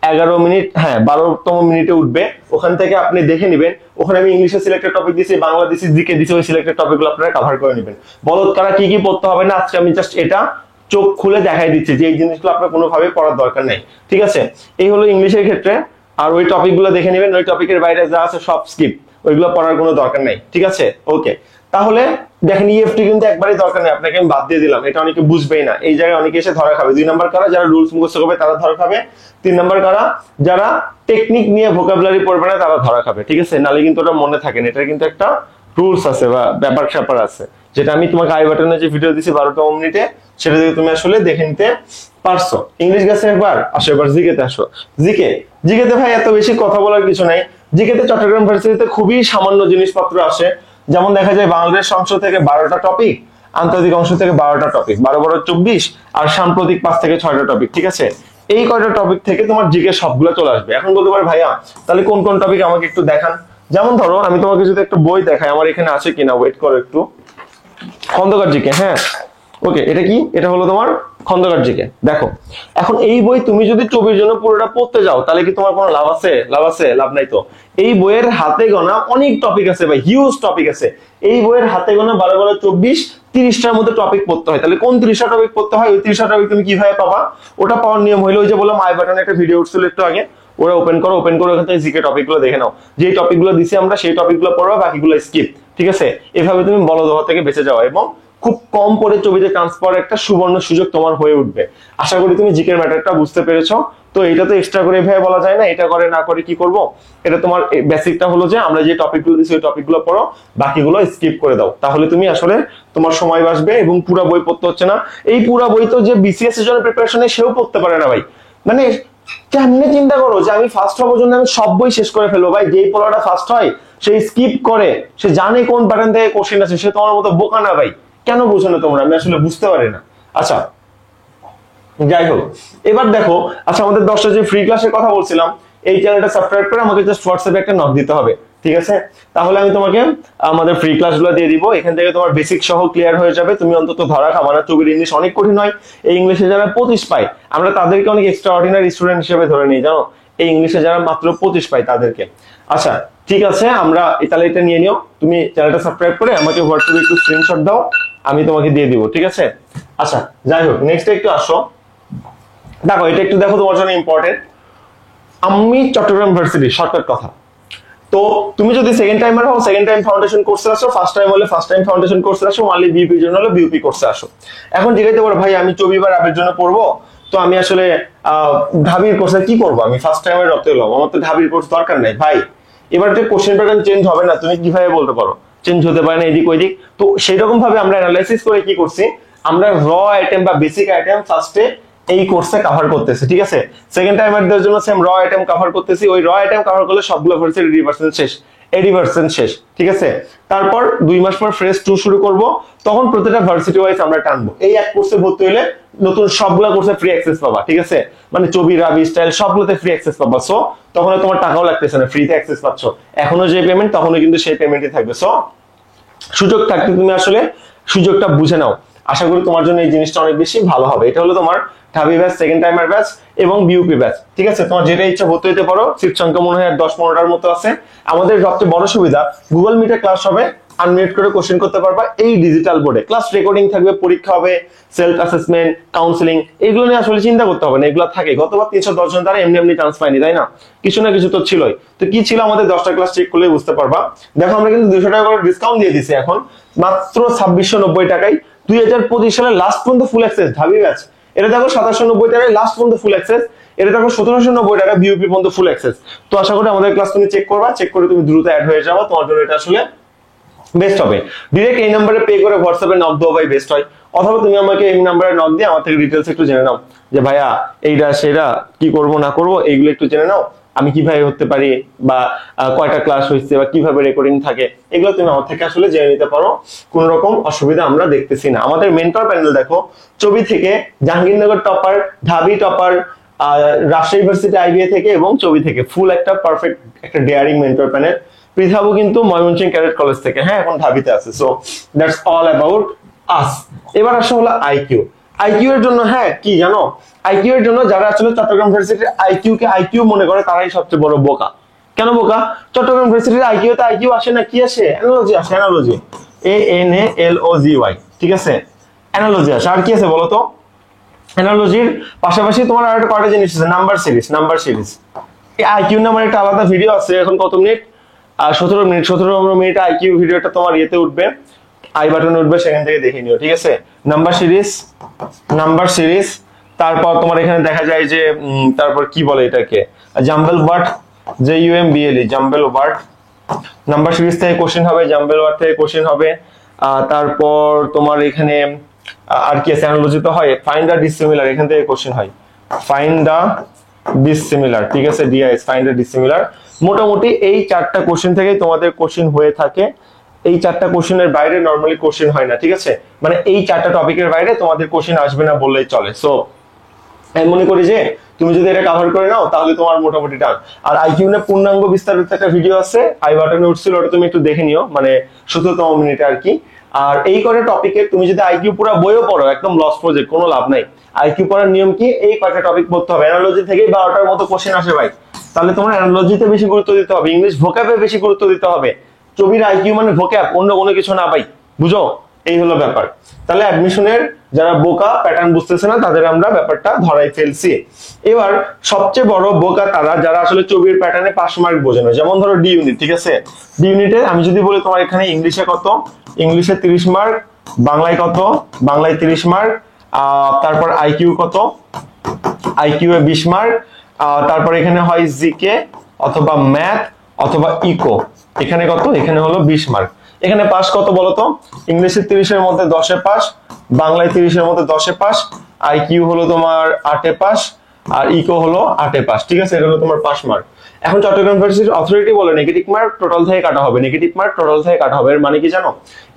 11 মিনিট, হ্যাঁ 12তম মিনিটে উঠবে, ওখান থেকে আপনি দেখে নেবেন। ওখানে আমি ইংলিশে সিলেক্টেড টপিক দিয়েছি, বাংলা দিয়েছি, জিকে দিয়েছি, ওই সিলেক্টেড টপিকগুলো আপনারা কভার করে নেবেন। বলদ কারা কি কি পড়তে হবে না, আজকে আমি জাস্ট এটা চোখ খুলে দেখাই দিচ্ছি যে এই জিনিসগুলো আপনার কোনোভাবে পড়ার দরকার নেই, ঠিক আছে। এই হলো ইংলিশের ক্ষেত্রে। আর ওই টপিকগুলো দেখে নেবেন, ওই টপিকের বাইরে যা আছে সব স্কিপ, ওইগুলো পড়ার কোনো দরকার নেই, ঠিক আছে, ওকে। তাহলে দেখেন ইএফটি কিন্তু একবারই দরকার নেই, আপনাকে আমি বাদ দিয়ে দিলাম, এটা অনেকে বুঝবেই না, এই জায়গায় অনেকে এসে ধরা খাবে। 2 নম্বর কারা? যারা রুলস মুখস্থ করবে তারা ধরা খাবে। 3 নম্বর কারা? যারা টেকনিক নিয়ে ভোকাবুলারি পড়বে না, তারা ধরা খাবে, ঠিক আছে। নালে কিন্তু ওটা মনে থাকে না, এটা কিন্তু একটা রুলস আছে বা ব্যাপার স্যাপার আছে, যেটা আমি তোমাকে আই বাটনে যে ভিডিও দিছি 12তম মিনিটে, সেটা থেকে তুমি আসলে দেখে নিতে পারছো। ইংলিশ গেছে একবার, আসো এবার জিকেতে আসো। জিকেতে ভাই এত বেশি কথা বলার কিছু নাই। জিকেতে চট্টগ্রাম ভার্সিটিতে খুবই সামান্য জিনিসপত্র আসে, যেমন দেখা যায় বাংলাদেশ অংশ থেকে 12টা টপিক, আন্তর্জাতিক অংশ থেকে 12টা টপিক, 12 12 24, আর সাম্প্রতিক 5 থেকে 6টা টপিক, ঠিক আছে। এই কয়টা টপিক থেকে তোমার জিকে সবগুলো চলে আসবে। এখন বলতে পারে ভাইয়া তাহলে কোন কোন টপিক আমাকে একটু দেখান। যেমন ধরো আমি তোমাকে যদি একটা বই দেখাই, আমার এখানে আছে কিনা, ওয়েট করো একটু। খন্দকার জিকে, হ্যাঁ ওকে, এটা কি? এটা হলো তোমার খন্দকার জিকে। দেখো এখন এই বই তুমি যদি ছবির জন্য পুরোটা পড়তে যাও, তাহলে কি তোমার কোনো লাভ আছে? লাভ নাই তো। এই বইয়ের হাতে গোনা অনেক টপিক আছে ভাই, হিউজ টপিক আছে। এই বইয়ের হাতে গোনা 12 12 24 30টার মধ্যে টপিক পড়তে হয়। তাহলে কোন 30টা টপিক পড়তে হয়, ওই 30টা টপিক তুমি কিভাবে পাবা? ওটা পাওয়ার নিয়ম হইলো ওই যে বললাম আই বাটনে একটা ভিডিও উঠছিল একটু আগে, ওরা ওপেন করো, ওখান থেকে জিকে টপিকগুলো দেখে নাও, যে টপিকগুলো দিছি আমরা সেই টপিকগুলো পড়বা, বাকিগুলো স্কিপ, ঠিক আছে। এভাবে তুমি বলদহ থেকে বেঁচে যাও এবং খুব কম পরে ছবিতে ট্রান্সফার একটা সুবর্ণ সুযোগ তোমার হয়ে উঠবে। আশা করি তুমি জিকের ম্যাটারটা বুঝতে পেরেছো। তো এটা তো এক্সট্রা করে এভাবে বলা যায় না, এটা করে না করে কি করব। এটা তোমার বেসিকটা হলো যে আমরা যে টপিকগুলো দিছি ওই টপিকগুলো পড়ো, বাকিগুলো স্কিপ করে দাও, তাহলে তুমি আসলে তোমার সময় বাঁচবে এবং পুরো বই পড়তে হচ্ছে না। এই পুরো বই তো যে বিসিএস এর জন্য প্রিপারেশনে সেও পড়তে পারে না ভাই। মানে কেমনে চিন্তা করো যে আমি ফার্স্ট হওয়ার জন্য আমি সব বই শেষ করে ফেলবো? ভাই যেই পড়াটা ফার্স্ট হয় সেই স্কিপ করে, সে জানে কোন প্যাটার্ন থেকে কোশ্চেন আছে, সে তোমার মতো বোকা না ভাই। কেন বুঝো না তোমরা? আমি আসলে বুঝতে পারি না। আচ্ছা যাই হোক, এবার দেখো, আচ্ছা আমাদের 10টা যে ফ্রি ক্লাসের কথা বলছিলাম, এই চ্যানেলটা সাবস্ক্রাইব করে আমাকে জাস্ট হোয়াটসঅ্যাপে একটা নক দিতে হবে, ঠিক আছে। তাহলে আমি তোমাকে আমাদের ফ্রি ক্লাসগুলো দিয়ে দিব, এখান থেকে তোমার বেসিক সহ ক্লিয়ার হয়ে যাবে, তুমি অন্তত ধরা খাবা না। ছবির ইংলিশ অনেক কঠিন হয়, এই ইংলিশে যারা 25 পায় আমরা তাদেরকে অনেক এক্সট্রা অর্ডিনারি স্টুডেন্ট হিসেবে ধরে নিই, জানো, এই ইংলিশে যারা মাত্র 25 পায় তাদেরকে। আচ্ছা ঠিক আছে, আমরা তাহলে এটা নিয়ে নিও, তুমি চ্যানেলটা সাবস্ক্রাইব করে আমাকে হোয়াটসঅ্যাপে একটু স্ক্রিনশট দাও, আমি তোমাকে দিয়ে দিব, ঠিক আছে। আচ্ছা যাই হোক, নেক্সট একটু আসো, দেখো এটা একটু দেখো, তোমার জন্য ইম্পর্টেন্ট। আমি চট্টগ্রাম ভার্সিটি, শর্টকাট কথা। তো তুমি যদি সেকেন্ড টাইমার হও, সেকেন্ড টাইম ফাউন্ডেশন কোর্সে আসো, ফার্স্ট টাইম হলে ফার্স্ট টাইম ফাউন্ডেশন কোর্সে আসো, অনলি বিউপির জন্য হলে বিউপি কোর্সে আসো। এখন জিজ্ঞাসা করো ভাই আমি চবি বা রাবের জন্য পড়বো, তো আমি আসলে ঢাবির কোর্সে কি করবো, আমি ফার্স্ট টাইমের রক্ত এলাম, আমার তো ঢাবির কোর্স দরকার নাই ভাই। এবার যে কোশ্চেন প্যাটার্ন চেঞ্জ হবে না, তুমি কিভাবে বলতে পারো চেঞ্জ হতে পারে না এদিক ওইদিক? তো সেই রকম ভাবে আমরা অ্যানালাইসিস করে কি করছি, আমরা র আইটেম বা বেসিক আইটেম ফার্স্টে এই কোর্সে কভার করতেছি, ঠিক আছে। সেকেন্ড টাইমারদের জন্য সেম র আইটেম কভার করতেছি, ওই র আইটেম কভার করলে সবগুলো ভার্সিটি 80% শেষ, 80% শেষ, ঠিক আছে। তারপর 2 মাস পর ফ্রেশ 2 শুরু করব, তখন প্রতিটা ভার্সিটি ওয়াইজ আমরা টানবো। এই এক কোর্সে ভর্তি হলে নতুন সবগুলো কোর্সে ফ্রি অ্যাক্সেস পাবা, ঠিক আছে। মানে চবি রাবি স্টাইল সবগুলোতে ফ্রি অ্যাক্সেস পাবা। সো তখন তোমার টাকাও লাগতেছে না, ফ্রিতে অ্যাক্সেস পাচ্ছ। এখনো যে পেমেন্ট তখনও কিন্তু সেই পেমেন্টই থাকবে। সো সুযোগ থাকতে তুমি আসলে সুযোগটা বুঝে নাও। আশা করি তোমার জন্য এই জিনিসটা অনেক বেশি ভালো হবে। এটা হলো তোমার ঢাবি ব্যাচ, সেকেন্ড টাইমার ব্যাচ এবং বিউপি ব্যাচ, ঠিক আছে। তোমার যেটা ইচ্ছা ভর্তি হতে পারো। সিট সংখ্যা মনে হয় 10-15টার মতো আছে। আমাদের সবচেয়ে বড় সুবিধা গুগল মিটে ক্লাস হবে, আনমিউট করে কোশ্চেন করতে পারবা এই ডিজিটাল বোর্ডে। ক্লাস রেকর্ডিং থাকবে, পরীক্ষা হবে, সেলফ অ্যাসেসমেন্ট, কাউন্সিলিং, এগুলো নিয়ে আসলে চিন্তা করতে হবে না, এগুলো থাকে। গতবার 310 জন তারা এমনি এমনি চান্স পায়নি, তাই না? কিছু না কিছু তো ছিলই। তো কি ছিল আমাদের 10টা ক্লাস চেক করলে বুঝতে পারবা। দেখো আমরা কিন্তু 200 টাকা করে ডিসকাউন্ট দিয়ে দিছি এখন, মাত্র 2690 টাকায় 2025 সালের লাস্ট পর্যন্ত ফুল অ্যাক্সেস ঢাবি ব্যাচ। এটা দেখো 2790 টাকায় লাস্ট পর্যন্ত ফুল অ্যাক্সেস, এটা দেখো 1790 টাকা বিউপি পর্যন্ত ফুল অ্যাক্সেস। তো আশা করি আমাদের ক্লাস তুমি চেক করবা, চেক করে তুমি দ্রুত অ্যাড হয়ে যাবা, তোমার জন্য এটা আসলে বেস্ট হবে। ডিরেক্ট এই নাম্বারে পে করে হোয়াটসঅ্যাপে নক দাও ভাই, বেস্ট হয়। অথবা তুমি আমাকে এই নাম্বারে নক দিয়ে আমার থেকে ডিটেইলস একটু জেনে নাও, যে ভাইয়া এইটা সেটা কি করব না করব এইগুলো একটু জেনে নাও, আমি কিভাবে হতে পারি, বা কয়টা ক্লাস হয়েছে, বা কিভাবে রেকর্ডিং থাকে, এগুলো তুমি আমার থেকে আসলে জেনে নিতে পারো। কোনো রকম অসুবিধা আমরা দেখতেছি না। আমাদের মেন্টর প্যানেল দেখো, চবি থেকে জাহাঙ্গীরনগর টপার, ঢাবি টপার, রাজশাহী ইউনিভার্সিটি আইবিএ থেকে এবং চবি থেকে, ফুল একটা পারফেক্ট একটা ডেয়ারিং মেন্টর প্যানেল। পৃথাবও কিন্তু ময়মনসিংহ ক্যাডেট কলেজ থেকে, হ্যাঁ এখন ঢাবিতে আছে। So that's all about us. এবার আসলে হলো আইকিউ। আইকিউ এর জন্য হ্যাঁ কি জানো, আইকিউ এর জন্য যারা আসলে চট্টগ্রাম ইউনিভার্সিটির আইকিউ কে আইকিউ মনে করে তারাই সবচেয়ে বড় বোকা। কেন বোকা? চট্টগ্রাম ইউনিভার্সিটির আইকিউ তে আইকিউ আসে না, কি আসে? অ্যানালজি আসে, অ্যানালজি, ANALOGY, ঠিক আছে, অ্যানালজি আসে। আর কি আছে বলো তো? অ্যানালজির পাশাপাশি তোমার আর একটা কয়টা জিনিস আছে, নাম্বার সিরিজ, নাম্বার সিরিজ। এই আইকিউ নামের একটা আলাদা ভিডিও আছে, এখন কত মিনিট, 17 মিনিট, 17 মিনিট আইকিউ ভিডিওটা তোমার ইয়েতে উঠবে, আই বাটনে উঠবে, সেখান থেকে দেখে নিও, ঠিক আছে। Number series, number series. তারপর তোমার এখানে দেখা যায় যে তারপর কি বলে এটাকে, jumble word, JUMBLE, jumble word. Number series থেকে কোশ্চেন হবে, জাম্বেল ওয়ার্ড থেকে কোশ্চেন হবে। তারপর তোমার এখানে আর কি আছে, অ্যানালজি তো হয়, ফাইন্ড দা ডিসিমিলার, এখান থেকে কোশ্চেন হয়, ফাইন্ড দা ডিসিমিলার, ঠিক আছে, DIS, ফাইন্ড দা ডিসিমিলার। মোটামুটি এই 4টা কোশ্চেন থেকেই তোমাদের কোশ্চেন হয়ে থাকে। এই 4টা কোশ্চেনের বাইরে নরমালি কোশ্চেন হয় না, ঠিক আছে। মানে এই 4টা টপিকের বাইরে তোমাদের কোশ্চেন আসবে না বললেই চলে। সো আমি মনে করি যে তুমি যদি এটা কভার করে নাও তাহলে তোমার মোটামুটি ডান। আর আইকিউ এর পূর্ণাঙ্গ বিস্তারিত একটা ভিডিও আছে, আই বাটনে উঠছিল, ওটা তুমি একটু দেখে নিও, মানে 17তম মিনিটে আর কি। আর এই করে টপিকে তুমি যদি আইকিউ পুরো বইও পড়ো, একদম লস প্রজেক্ট, কোনো লাভ নাই। আইকিউ পড়ার নিয়ম কি, এই কয়টা টপিক পড়তে হবে। অ্যানালজি থেকেই 12টার মতো কোশ্চেন আসে ভাই, তাহলে তোমার অ্যানালজিতে বেশি গুরুত্ব দিতে হবে, ইংলিশ ভোক্যাবে বেশি গুরুত্ব দিতে হবে। চবির আইকিউ মানে ভোক্যাব, অন্য কোনো কিছু না ভাই, বুঝো? এই হলো ব্যাপার। তাহলে অ্যাডমিশনের যারা বোকা, প্যাটার্ন বুঝতেছে না, তাদের আমরা ব্যাপারটা ধরাই ফেলছি। এবার সবচেয়ে বড় বোকা তারা যারা আসলে চবির প্যাটার্নে 5 মার্ক বোঝে না। যেমন ধরো ডি ইউনিট, ঠিক আছে, ডি ইউনিটে আমি যদি বলি তোমার এখানে ইংলিশে কত, ইংলিশে 30 মার্ক, বাংলায় কত, বাংলায় 30 মার্ক, তারপর আইকিউ কত, আইকিউ এ 20 মার্ক, তারপর এখানে হয় জিকে অথবা ম্যাথ অথবা ইকো, এখানে কত, এখানে হলো 20 মার্ক। এখানে পাস কত বলতো, ইংলিশে 30-এর মধ্যে 10-এ পাস, বাংলায় 30-এর মধ্যে 10-এ পাস, আইকিউ হলো তোমার 8-এ পাস, আর ইকো হলো 8-এ পাস, ঠিক আছে। এটা হলো তোমার পাস মার্ক। এখন চট্টগ্রাম ইউনিভার্সিটির অথরিটি বলে নেগেটিভ মার্ক টোটাল থেকে কাটা হবে, নেগেটিভ মার্ক টোটাল থেকে কাটা হবে। এর মানে কি জানো?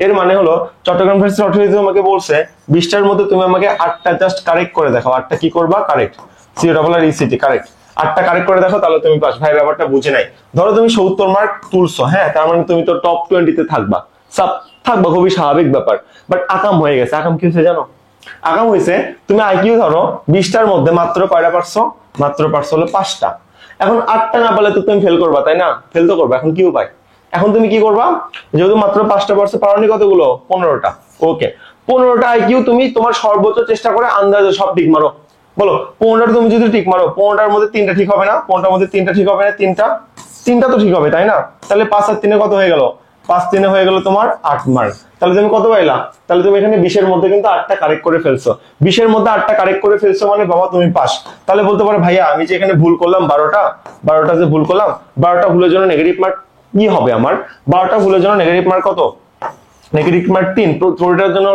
এর মানে হলো চট্টগ্রাম ইউনিভার্সিটির অথরিটি তোমাকে বলছে 20টার মধ্যে তুমি আমাকে 8টা জাস্ট কারেক্ট করে দেখাও। 8টা কি করবা? Correct, CORRECT, correct. 8টা কারেক্ট করে দেখো, তাহলে তুমি পাস। ভাই ব্যাপারটা বুঝে নাই। ধরো তুমি 70 মার্ক তুলছো, হ্যাঁ, তার মানে তুমি তো টপ 20-তে থাকবা, থাকবা, খুবই স্বাভাবিক ব্যাপার। বাট আকাম হয়ে গেছে। আকাম কি হয়েছে জানো? আকাম হয়েছে তুমি আইকিউ ধরো 20টার মধ্যে মাত্র কয়টা পারছো? মাত্র পারছো হলো 5টা। এখন 8টা না পারলে তো তুমি ফেল করবা, তাই না? ফেল তো করবা। এখন কি উপায়? এখন তুমি কি করবা? যেহেতু মাত্র 5টা পারছো, পারোনি কতগুলো? 15টা। ওকে, 15টা আইকিউ তুমি তোমার সর্বোচ্চ চেষ্টা করে আন্দাজে সব ঠিক মারো। বলো 15টা তুমি যদি ঠিক মারো, 15টার মধ্যে 3টা ঠিক হবে না? 15টার মধ্যে 3টা ঠিক হবে না? তিনটা তো ঠিক হবে তাই না? তাহলে 5 আর 3 কত হয়ে গেল? 5 3 হয়ে গেল তোমার 8 মার্ক। তাহলে তুমি কত পাইলা? তাহলে তুমি এখানে 20 এর মধ্যে কিন্তু 8টা কারেক্ট করে ফেলছো। 20 এর মধ্যে 8টা কারেক্ট করে ফেলছো মানে বাবা তুমি পাস। তাহলে বলতে পারো ভাইয়া আমি যে এখানে ভুল করলাম 12টা যে ভুল করলাম 12টা ভুলের জন্য নেগেটিভ মার্ক কি হবে আমার? 12টা ভুলের জন্য নেগেটিভ মার্ক কত? Negative mark 3। প্রতিটার জন্য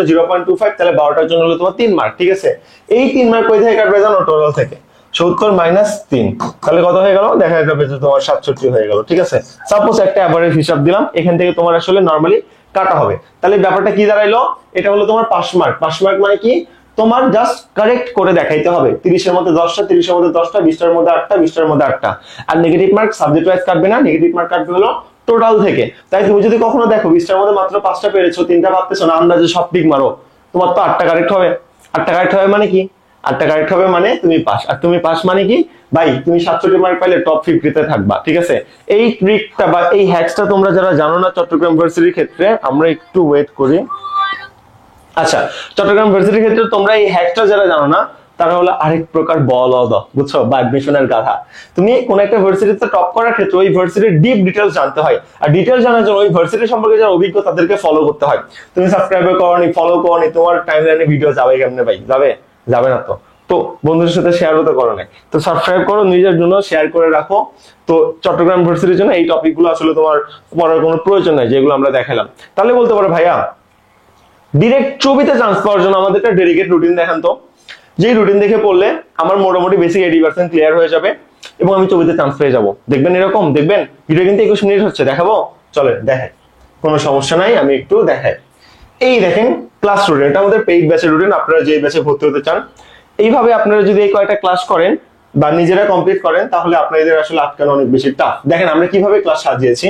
0.25, তাহলে 12টার জন্য হলো তোমার 3 মার্ক। ঠিক আছে, এই 3 মার্ক কই থেকে কাটবে জানো? টোটাল থেকে 70 মাইনাস 3, তাহলে কত হয়ে গেল? দেখা যাবে যে তোমার 67 হয়ে গেল। ঠিক আছে, সাপোজ একটা এভারেজ হিসাব দিলাম, এখান থেকে তোমার আসলে নরমালি কাটা হবে। তাহলে ব্যাপারটা কি দাঁড়াইলো? এটা হলো তোমার পাস মার্ক। পাস মার্ক মানে কি? তোমার জাস্ট কারেক্ট করে দেখাইতে হবে। 30 এর মধ্যে 10টা, 30 এর মধ্যে 10টা, 20টার মধ্যে 8টা, 20টার মধ্যে 8টা। আর নেগেটিভ মার্ক সাবজেক্ট ওয়াইজ কাটবে না, নেগেটিভ মার্ক কাটবে হলো টোটাল থেকে। তাই তুমি যদি কখনো দেখো 20টার মধ্যে মাত্র 5টা পেরেছো, 3টা পাচ্ছো না, আন্দাজে সব ঠিক মারো, তোমার তো 8টা কারেক্ট হবে। 8টা কারেক্ট হবে মানে কি? 8টা কারেক্ট হবে মানে তুমি পাস। আর তুমি পাস মানে কি ভাই? তুমি 67 মার্ক পাইলে টপ 50 তে থাকবা। ঠিক আছে, এই ট্রিকটা বা এই হ্যাকসটা তোমরা যারা জানো না চট্টগ্রাম ভার্সিটির ক্ষেত্রে, আমরা একটু ওয়েট করি। আচ্ছা, চট্টগ্রাম ভার্সিটির ক্ষেত্রে তোমরা এই হ্যাকটা যারা জানো না তারা হলো আরেক প্রকার বলদ, বুঝছো, বা অ্যাডমিশনের গাধা। তুমি কোন একটা ভার্সিটিতে টপ করার ক্ষেত্রে ওই ভার্সিটির ডিপ ডিটেইলস জানতে হয়, আর ডিটেইলস জানার জন্য ওই ভার্সিটি সম্পর্কে যারা অভিজ্ঞ তাদেরকে ফলো করতে হয়। তুমি সাবস্ক্রাইব করনি, ফলো করনি, তোমার টাইমলাইনে ভিডিও যাবে কেমনে ভাই? যাবে না তো। তো বন্ধুদের সাথে শেয়ারও তো করো না, তো সাবস্ক্রাইব করো, নিজের জন্য শেয়ার করে রাখো। তো চট্টগ্রাম ভার্সিটির জন্য এই টপিকগুলো আসলে তোমার পড়ার কোনো প্রয়োজন নাই, যেগুলো আমরা দেখালাম। তাহলে বলতে পারো ভাইয়া ডিরেক্ট ছবিতে চান্স পাওয়ার জন্য আমাদের একটা ডেডিকেট রুটিন দেখান তো, যেই রুটিন দেখে পড়লে আমার মোটামুটি বেসিক 80% ক্লিয়ার হয়ে যাবে এবং আমি ছবিতে চান্স পেয়ে যাবো। দেখবেন এরকম, দেখবেন ভিডিও কিন্তু 21 মিনিট হচ্ছে, দেখাবো? চলে দেখাই, কোনো সমস্যা নাই, আমি একটু দেখাই। এই দেখেন ক্লাস রুটিন, এটা আমাদের পেইড ব্যাচের রুটিন। আপনারা যে ব্যাচে ভর্তি হতে চান, এইভাবে আপনারা যদি এই কয়েকটা ক্লাস করেন বা নিজেরা কমপ্লিট করেন, তাহলে আপনাদের আসলে আটকানো অনেক বেশি টাফ। দেখেন আমরা কিভাবে ক্লাস সাজিয়েছি।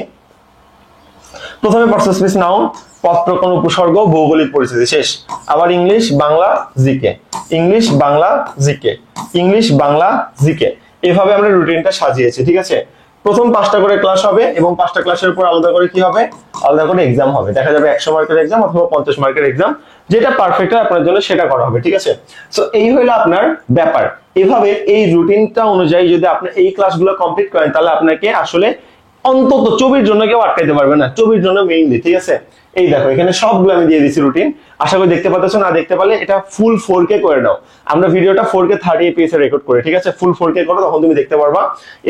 প্রথমে পার্সন স্পেস নাউন, পদ প্রকরণ উপসর্গ, ভৌগোলিক পরিস্থিতি, শেষ। আবার English Bangla GK, English Bangla GK, English Bangla GK, এভাবে আমরা রুটিনটা সাজিয়েছি। ঠিক আছে, প্রথম 5টা করে ক্লাস হবে এবং 5টা ক্লাসের উপর আলাদা করে কি হবে? আলাদা করে এক্সাম হবে। দেখা যাবে 100 মার্কের এক্সাম অথবা 50 মার্কের এক্সাম, যেটা পারফেক্ট হয় আপনার জন্য সেটা করা হবে। ঠিক আছে, সো এই হলো আপনার ব্যাপার। এভাবে এই রুটিনটা অনুযায়ী যদি আপনি এই ক্লাসগুলো কমপ্লিট করেন, তাহলে আপনাকে আসলে অন্তত 24 জন্য কেউ আটকাইতে পারবে না, 24 জন্য মেইনলি। ঠিক আছে, এই দেখো এখানে সবগুলো আমি দিয়ে দিচ্ছি রুটিন, আশা করি দেখতে পাচ্ছ। না দেখতে পারলে এটা ফুল 4K করে দাও, আমরা ভিডিওটা 4K 30 fps এ রেকর্ড করে। ঠিক আছে, ফুল 4K করো, তখন তুমি দেখতে পারবা।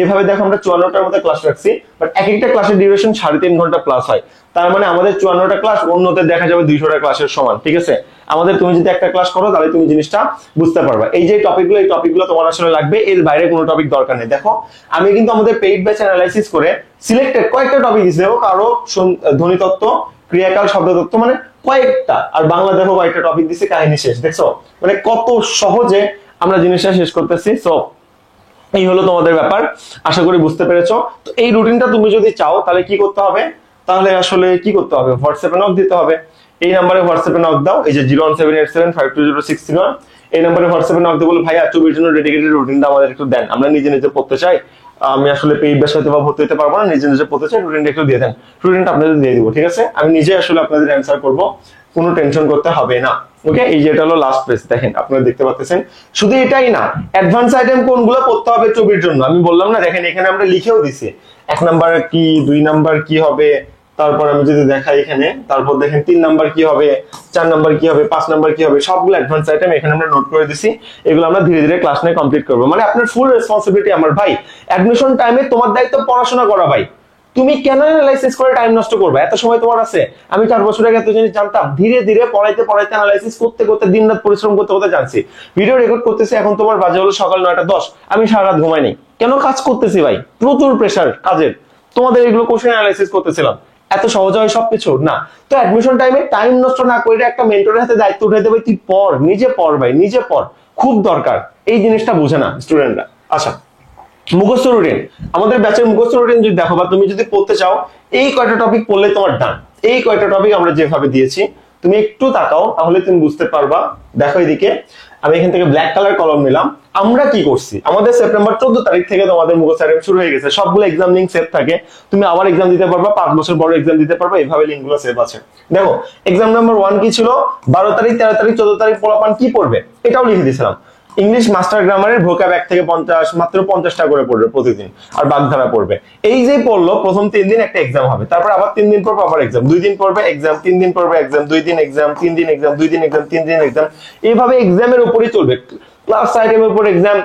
এভাবে দেখো আমরা 54টার মতো ক্লাস রাখছি, বাট এক একটা ক্লাসের ডিউরেশন 3.5 ঘন্টা প্লাস হয়। তার মানে আমাদের 54টা ক্লাস অন্যদের দেখা যাবে 200টা ক্লাসের সমান। ঠিক আছে, আমাদের তুমি যদি একটা ক্লাস করো তাহলে তুমি জিনিসটা বুঝতে পারবা। এই যে টপিকগুলো, এই টপিকগুলো তোমার আসলে লাগবে, এর বাইরে কোনো টপিক দরকার নেই। দেখো আমি কিন্তু আমাদের পেইড ব্যাচ অ্যানালাইসিস করে সিলেক্টেড কয়েকটা টপিক দিয়েছি। দেখো কারো ধ্বনিতত্ত্ব, ক্রিয়াকাল, শব্দতত্ত্ব, মানে কয়েকটা। আর বাংলা দেখো কয়েকটা টপিক দিয়েছি, কাহিনী শেষ। দেখছো মানে কত সহজে আমরা জিনিসটা শেষ করতেছি। সো এই হলো তোমাদের ব্যাপার, আশা করি বুঝতে পেরেছো। তো এই রুটিনটা তুমি যদি চাও তাহলে কি করতে হবে? তাহলে আসলে কি করতে হবে? হোয়াটসঅ্যাপে নক দিতে হবে। এই নাম্বারে হোয়াটসঅ্যাপে নক দাও, এই যে 01787520631, এই নাম্বারে হোয়াটসঅ্যাপে নক দিয়ে বলো ভাইয়া 24 জন্য ডেডিকেটেড রুটিনটা আমাদের একটু দেন, আমরা নিজে নিজে পড়তে চাই, আমি আসলে পেইড ব্যাচ হয়তো বা ভর্তি হতে পারবো না, নিজে নিজে পড়তে চাই, রুটিনটা একটু দিয়ে দেন। রুটিনটা আপনাদের দিয়ে দিব। ঠিক আছে, আমি নিজে আসলে আপনাদের অ্যান্সার করব, কোনো টেনশন করতে হবে না। ওকে, এই যেটা হলো লাস্ট পেজ, দেখেন আপনারা দেখতে পাচ্ছেন। শুধু এটাই না, অ্যাডভান্স আইটেম কোনগুলো পড়তে হবে 24 জন্য আমি বললাম না, দেখেন এখানে আমরা লিখেও দিছি 1 নাম্বার কি, 2 নাম্বার কি হবে, তারপর আমি যদি দেখাই এখানে, তারপর দেখেন 3 নাম্বার কি হবে, 4 নাম্বার কি হবে, 5 নাম্বার কি হবে, সবগুলো অ্যাডভান্স আইটেম এখানে আমরা নোট করে দিছি। এগুলো আমরা ধীরে ধীরে ক্লাস নিয়ে কমপ্লিট করবো। মানে আপনার ফুল রেসপন্সিবিলিটি আমার ভাই, অ্যাডমিশন টাইমে তোমার দায়িত্ব পড়াশোনা করা ভাই। তুমি কেন অ্যানালাইসিস করে টাইম নষ্ট করবে? এত সময় তোমার আছে? আমি 4 বছর আগে এত জিনিস জানতাম, ধীরে ধীরে পড়াইতে পড়াইতে অ্যানালাইসিস করতে করতে দিনরাত পরিশ্রম করতে করতে জানছি। ভিডিও রেকর্ড করতেছি, এখন তোমার বাজে হলো সকাল 9টা 10, আমি সারা রাত ঘুমাইনি। কেন? কাজ করতেছি ভাই, প্রচুর প্রেসার কাজের। তোমাদের এগুলো কোশ্চেন অ্যানালাইসিস করতেছিলাম, এত সহজ হয় সবকিছু না। তো অ্যাডমিশন টাইমে টাইম নষ্ট না করে একটা মেন্টরের হাতে দায়িত্ব উঠে দেবে, তুই পড়, নিজে পড় ভাই, নিজে পড়, খুব দরকার। এই জিনিসটা বুঝে না স্টুডেন্টরা। আচ্ছা, মুখস্থ রুটিন, আমাদের ব্যাচের মুখস্থ রুটিন যদি দেখো বা তুমি যদি পড়তে চাও, এই কয়টা টপিক পড়লে তোমার ডান। এই কয়টা টপিক আমরা যেভাবে দিয়েছি, তুমি একটু তাকাও তাহলে তুমি বুঝতে পারবা। দেখো এদিকে আমি এখান থেকে ব্ল্যাক কালার কলম নিলাম। আমরা কি করছি, আমাদের সেপ্টেম্বর 14 তারিখ থেকে তোমাদের মুখস্থ আইটেম শুরু হয়ে গেছে, সবগুলো এক্সাম লিংক সেভ থাকে, তুমি আবার এক্সাম দিতে পারবা, 5 বছর বড় এক্সাম দিতে পারবা, এইভাবে লিঙ্কগুলো সেভ আছে। দেখো এক্সাম নাম্বার 1 কি ছিল, 12 তারিখ, 13 তারিখ, 14 তারিখ পোলাপান কি পড়বে এটাও লিখে দিয়েছিলাম। ইংলিশ মাস্টার গ্রামারের ভোকাব 1 থেকে 50 মাত্র 50টা করে পড়বে প্রতিদিন, আর বাগধারা পড়বে। এই যে পড়লো প্রথম 3 দিন একটা এক্সাম হবে, তারপর আবার 3 দিন পর আবার এক্সাম, 2 দিন পড়বে এক্সাম, 3 দিন পড়বে এক্সাম, 2 দিন এক্সাম, 3 দিন এক্সাম, 2 দিন এক্সাম, 3 দিন এক্সাম, এইভাবে এক্সামের উপরই চলবে। ক্লাস আইটেমের উপর এক্সাম,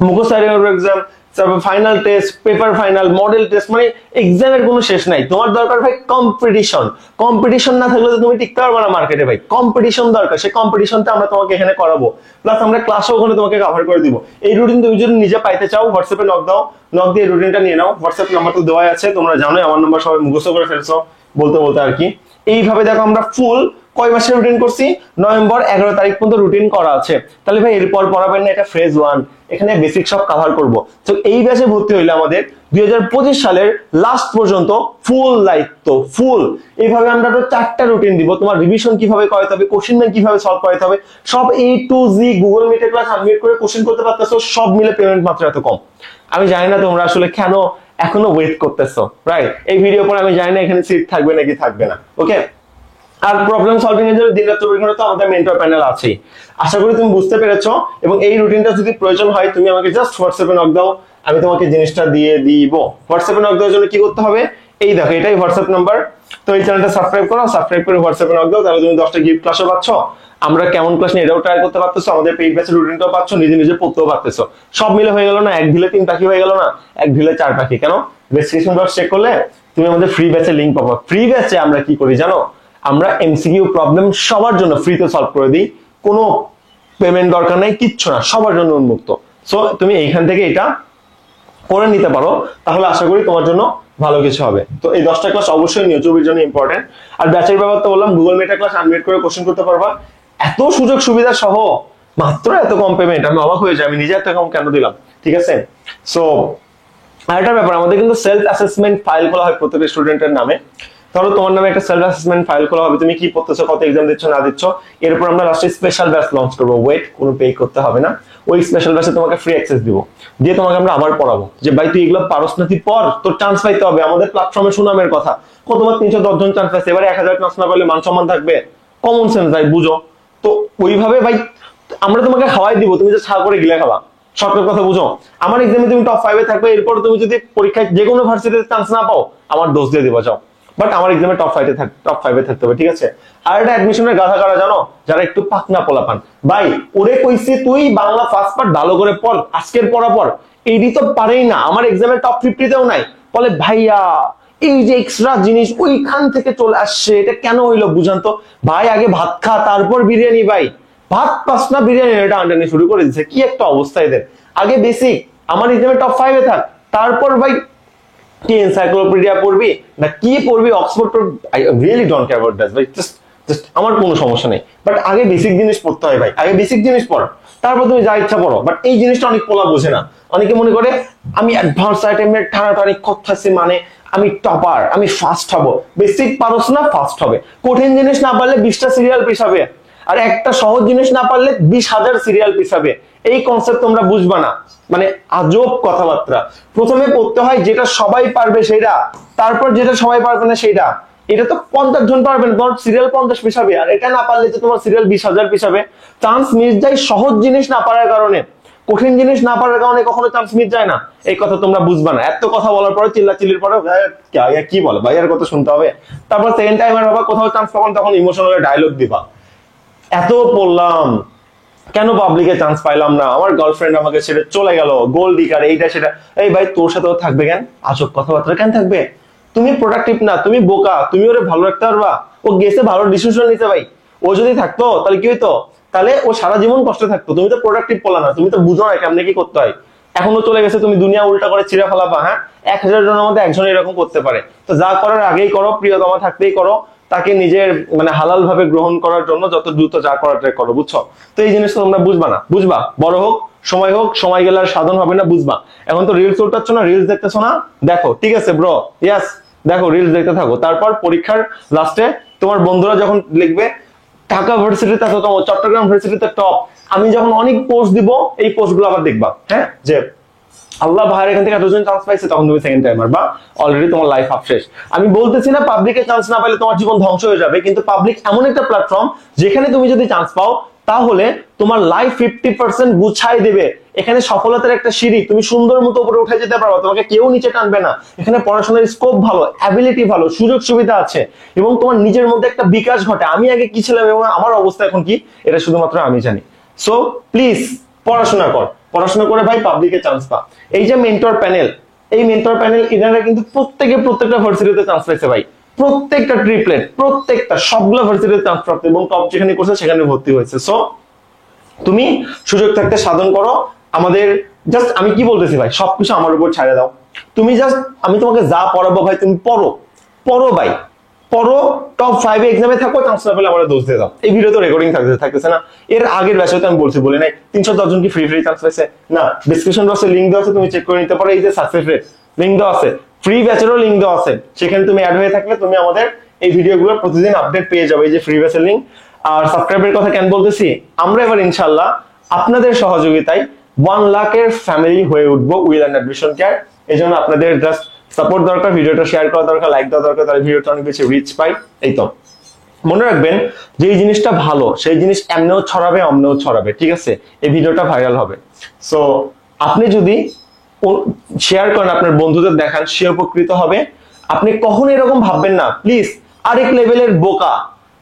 মুখস্থ আইটেমের উপর এক্সাম, তারপর final test, paper final, model test, মানে এক্সামের কোনো শেষ নাই। তোমার দরকার ভাই কম্পিটিশন। কম্পিটিশন না থাকলে তো তুমি টিকতে পারবে না মার্কেটে ভাই, কম্পিটিশন দরকার। সেই কম্পিটিশনটা আমরা তোমাকে এখানে করাবো, প্লাস আমরা ক্লাসও ওখানে তোমাকে কভার করে দিব। এই রুটিন তুমি যদি নিজে পাইতে চাও হোয়াটসঅ্যাপে নক দাও, নক দিয়ে রুটিনটা নিয়ে নাও। হোয়াটসঅ্যাপ নাম্বার তো দেওয়াই আছে, তোমরা জানোই আমার নাম্বার, সবাই মুখস্থ করে ফেলছো বলতে বলতে আর কি। এইভাবে দেখো আমরা ফুল কয় মাসের রুটিন করছি, নভেম্বর 11 তারিখ পর্যন্ত রুটিন করা আছে। তাহলে ভাই এরপর পড়াবেন না, এটা ফেজ 1, এখানে বেসিক সব কভার করব। তো এই ব্যাচে ভর্তি হইলে আমাদের 2025 সালের লাস্ট পর্যন্ত ফুল দায়িত্ব, ফুল। এইভাবে আমরা 4টা রুটিন দিব, তোমার রিভিশন কিভাবে করাতে হবে, কোশ্চেন ব্যাংক কিভাবে সলভ করাতে হবে, সব A to Z গুগল মিটে ক্লাস আনমিট করে কোশ্চেন করতে পারতেছো, সব মিলে পেমেন্ট মাত্র এত কম। আমি জানি না তোমরা আসলে কেন এখনো ওয়েট করতেছো, রাইট? এই ভিডিও পরে আমি জানি না এখানে সিট থাকবে নাকি থাকবে না, ওকে? আর প্রবলেম সলভিং এর জন্য দিন রাত 24 ঘন্টা তো আমাদের মেন্টর প্যানেল আছেই। আশা করি তুমি বুঝতে পেরেছো, এবং এই রুটিনটা যদি প্রয়োজন হয় তুমি আমাকে জাস্ট হোয়াটসঅ্যাপে নক দাও, আমি তোমাকে জিনিসটা দিয়ে দিব। হোয়াটসঅ্যাপে নক দেওয়ার জন্য কি করতে হবে, এই দেখো এটাই হোয়াটসঅ্যাপ নাম্বার। তো এই চ্যানেলটা সাবস্ক্রাইব করো, সাবস্ক্রাইব করে হোয়াটসঅ্যাপে নক দাও, তাহলে তুমি 10টা গিফট ক্লাসও পাচ্ছ। আমরা কেমন ক্লাস নিয়ে এটাও ট্রাই করতে পারতেছো, আমাদের পেইড ব্যাচের রুটিনটাও পাচ্ছ, নিজে নিজে পড়তেও পারতেছো। সব মিলে হয়ে গেল না, এক ঢিলে 3 পাখি হয়ে গেল না, এক ঢিলে 4 পাখি। কেন? ডেসক্রিপশন বক্স চেক করলে তুমি আমাদের ফ্রি ব্যাচের লিংক পাবো। ফ্রি ব্যাচে আমরা কি করি জানো, আমরা এমসিকিউ প্রবলেম সবার জন্য ফ্রিতে সলভ করে দিই, কোনো পেমেন্ট দরকার নাই, কিচ্ছু না, সবার জন্য উন্মুক্ত। সো তুমি এইখান থেকে এটা করে নিতে পারো, তাহলে আশা করি তোমার জন্য ভালো কিছু হবে। তো এই 10টা ক্লাস অবশ্যই নিও, 24 জন্য ইম্পর্টেন্ট। আর ব্যাচের ব্যাপার তো বললাম, গুগল মিটে ক্লাস আনমিট করে কোশ্চেন করতে পারবা, এত সুযোগ সুবিধা সহ মাত্র এত কম পেমেন্ট, আমি অবাক হয়ে যাই, আমি নিজে এত কম কেন দিলাম, ঠিক আছে? সো আরেকটা ব্যাপার, আমাদের কিন্তু সেলফ অ্যাসেসমেন্ট ফাইল খোলা হয় প্রত্যেক স্টুডেন্টের নামে। ধরো তোমার নামে একটা সেলফ অ্যাসেসমেন্ট ফাইল খোলা হবে, তুমি কি পড়তেছো, কত এক্সাম দিচ্ছ না দিচ্ছ। এরপর আমরা লাস্টে স্পেশাল ব্যাচ লঞ্চ করবো, ওয়েট, কোনো পে করতে হবে না। ওই স্পেশাল ব্যাচে তোমাকে ফ্রি অ্যাক্সেস দিব, দিয়ে তোমাকে আমরা আবার পড়াবো যে ভাই তুই এগুলো পারস না, তুই পড়, তোর চান্স পাইতে হবে। আমাদের প্ল্যাটফর্মে সুনামের কথা, কতবার 310 জন চান্স পাইছে, এবারে 1000 চান্স না পাইলে মান সম্মান থাকবে? কমন সেন্স ভাই, বুঝো তো। ওইভাবে ভাই আমরা তোমাকে খাওয়াই দিব, তুমি যে ছা করে গিলে খাবা, সরকার কথা বুঝো। আমার এক্সামে তুমি টপ 5 এ থাকবে, এরপর তুমি যদি পরীক্ষায় যে কোনো ভার্সিটিতে চান্স না পাও, আমার দোষ দিয়ে দিবা, যাও। বাট আমার এক্সামে টপ 5 এ থাকতে হবে, ঠিক আছে? আর একটা অ্যাডমিশনের গাধা কারা জানো, যারা একটু পাকনা পোলাপান। ভাই ওরে কইছি তুই বাংলা ফার্স্ট পার্ট ভালো করে পড়, আজকের পড়া পড়, এইটি তো পারেই না, আমার এক্সামে টপ 50তেও নাই। বলে ভাইয়া এই যে এক্সট্রা জিনিস ওইখান থেকে চলে আসছে, এটা কেন হইলো বুঝান তো। ভাই আগে ভাত খা, তারপর বিরিয়ানি। ভাই ভাত পাস না, বিরিয়ানি এটা আন্ডানি শুরু করে দিচ্ছে, কি একটা অবস্থা এদের। আগে বেসিক, আমার এক্সামে টপ 5 এ থাক, তারপর ভাই কি এনসাইক্লোপিডিয়া পড়বি না কি পড়বি, Oxford. I really don't care about that ভাই, জাস্ট আমার কোনো সমস্যা নেই। বাট আগে বেসিক জিনিস পড়তে হয় ভাই, আগে বেসিক জিনিস পড়, তারপর তুমি যা ইচ্ছা পড়ো। বাট এই জিনিসটা অনেক পোলা বোঝে না। অনেকে মনে করে আমি অ্যাডভান্স আইটেমের টানাটানি করতেছি মানে আমি টপার, আমি ফার্স্ট হব। বেসিক পারোস না, ফার্স্ট হবে। কঠিন জিনিস না পারলে 20টা সিরিয়াল পিছাবে, আর একটা সহজ জিনিস না পারলে 20,000 সিরিয়াল পিছাবে। এই কনসেপ্ট তোমরা বুঝবা না, মানে আজব কথাবার্তা। প্রথমে পড়তে হয় যেটা সবাই পারবে সেটা, তারপর যেটা সবাই পারবে না সেটা। এটা তো 50 জন পারবেন, তোমার সিরিয়াল 50 পিছাবে, আর এটা না পারলে তো তোমার সিরিয়াল 20,000 পিছাবে। চান্স মিস যায় সহজ জিনিস না পারার কারণে, কঠিন জিনিস না পারার কারণে কখনো চান্স মিস যায় না। এই কথা তোমরা বুঝবা না। এত কথা বলার পরে চিল্লাচিল্লির পরে কি বলে ভাইয়ার কথা শুনতে হবে। তারপর সেকেন্ড টাইম আর বাবা কোথাও চান্স পাবেন, তখন ইমোশনাল ডায়লগ দিবা, এত বললাম কেন পাবলিকে চান্স পাইলাম না, আমার গার্লফ্রেন্ড আমাকে ছেড়ে চলে গেল, গোল্ড ডিগার, এইটা সেটা। এই ভাই তোর সাথেও থাকবে কেন আজব কথাবার্তা, কেন থাকবে? তুমি প্রোডাক্টিভ না, তুমি বোকা, তুমি ওরে ভালো রাখতে পারবা? ও গেছে ভালো ডিসিশন নিতে ভাই। ও যদি থাকতো তাহলে কি হইতো, তাহলে ও সারা জীবন কষ্টে থাকতো। তুমি তো প্রোডাক্টিভ বলা না, তুমি তো বুঝো না কেমনে কি করতে হয়। এখনো চলে গেছে, তুমি দুনিয়া উল্টা করে ছিঁড়ে ফেলাবা। হ্যাঁ, 1000 জনের মধ্যে একজন এরকম করতে পারে। তো যা করার আগেই করো, প্রিয়তমা থাকতেই করো, তাকে নিজের মানে হালাল ভাবে গ্রহণ করার জন্য যত দ্রুত যা করার ট্রাই করো, বুঝছো? তো এই জিনিসটা তোমরা বুঝবা না, বুঝবা বড় হোক, সময় গেলে আর সাধন হবে না, বুঝবা। এখন তো রিলস উল্টাচ্ছ না, রিলস দেখতেছো না, দেখো, ঠিক আছে ব্রো, ইয়াস দেখো, রিলস দেখতে থাকো। তারপর পরীক্ষার লাস্টে তোমার বন্ধুরা যখন লিখবে ঢাকা ভার্সিটিতে এত টপ, চট্টগ্রাম ভার্সিটিতে টপ, আমি যখন অনেক পোস্ট দিব, এই পোস্ট গুলো আবার দেখবা, হ্যাঁ, যে আল্লাহ ভাইয়ের এখান থেকে এতজন চান্স পাইছে, তখন তুমি সেকেন্ড টাইমার বা অলরেডি তোমার লাইফ হাফ শেষ। আমি বলতেছি না পাবলিকে চান্স না পাইলে তোমার জীবন ধ্বংস হয়ে যাবে, কিন্তু পাবলিক এমন একটা প্ল্যাটফর্ম যেখানে তুমি যদি চান্স পাও তাহলে তোমার লাইফ 50% গুছাই দেবে। এখানে সফলতার একটা সিঁড়ি, তুমি সুন্দর মতো উপরে উঠে যেতে পারো, তোমাকে কেউ নিচে টানবে না। এখানে পড়াশোনার স্কোপ ভালো, অ্যাবিলিটি ভালো, সুযোগ সুবিধা আছে এবং তোমার নিজের মধ্যে একটা বিকাশ ঘটে। আমি আগে কি ছিলাম এবং আমার অবস্থা এখন কি, এটা শুধুমাত্র আমি জানি। সো প্লিজ পড়াশোনা কর, পড়াশোনা করে ভাই পাবলিকে চান্স পা। এই যে মেন্টর প্যানেল, এই মেন্টর প্যানেল এনারা কিন্তু প্রত্যেকটা ভার্সিটিতে চান্স পাইছে ভাই, প্রত্যেকটা ট্রিপলেট, প্রত্যেকটা সবগুলো ভার্সিটিতে চান্স প্রাপ্ত এবং টপ যেখানে করছে সেখানে ভর্তি হয়েছে। সো তুমি সুযোগ থাকতে সাধন করো। আমাদের জাস্ট আমি কি বলতেছি ভাই, সবকিছু আমার উপর ছাড়ে দাও। তুমি জাস্ট, আমি তোমাকে যা পড়াবো ভাই তুমি পড়ো, পড়ো ভাই, পড়ো, টপ 5 এক্সামে থাকো, চান্স না পেলে আমার দোষ দিয়ে দাও। এই ভিডিও তো রেকর্ডিং থাকতেছে না, এর আগের ব্যাচে তো আমি বলি নাই 310 জন কি ফ্রি চান্স পাইছে না? ডিসক্রিপশন বক্সে লিংক দেওয়া আছে, তুমি চেক করে নিতে পারো। এই যে সাকসেস রেট লিংক দেওয়া আছে, ফ্রি ব্যাচেরও লিংক দেওয়া আছে, সেখানে তুমি অ্যাড হয়ে থাকলে তুমি আমাদের এই ভিডিওগুলো প্রতিদিন আপডেট পেয়ে যাবে, এই যে ফ্রি ব্যাচের লিংক। আর সাবস্ক্রাইবের কথা কেন বলতেছি, আমরা এবার ইনশাআল্লাহ আপনাদের সহযোগিতায় 1 লাখের ফ্যামিলি হয়ে উঠবো উইল অ্যান্ড অ্যাডমিশন কেয়ার। এই জন্য আপনাদের জাস্ট সাপোর্ট দরকার, ভিডিওটা শেয়ার করা দরকার, লাইক দেওয়া দরকার, তাহলে ভিডিওটা অনেক বেশি রিচ পাই। এই তো মনে রাখবেন যে এই জিনিসটা ভালো, সেই জিনিস এমনেও ছড়াবে, অমনেও ছড়াবে, ঠিক আছে? এই ভিডিওটা ভাইরাল হবে। সো আপনি যদি শেয়ার করেন, আপনার বন্ধুদের দেখান, সে উপকৃত হবে। আপনি কখনো এরকম ভাববেন না প্লিজ, আরেক লেভেলের বোকা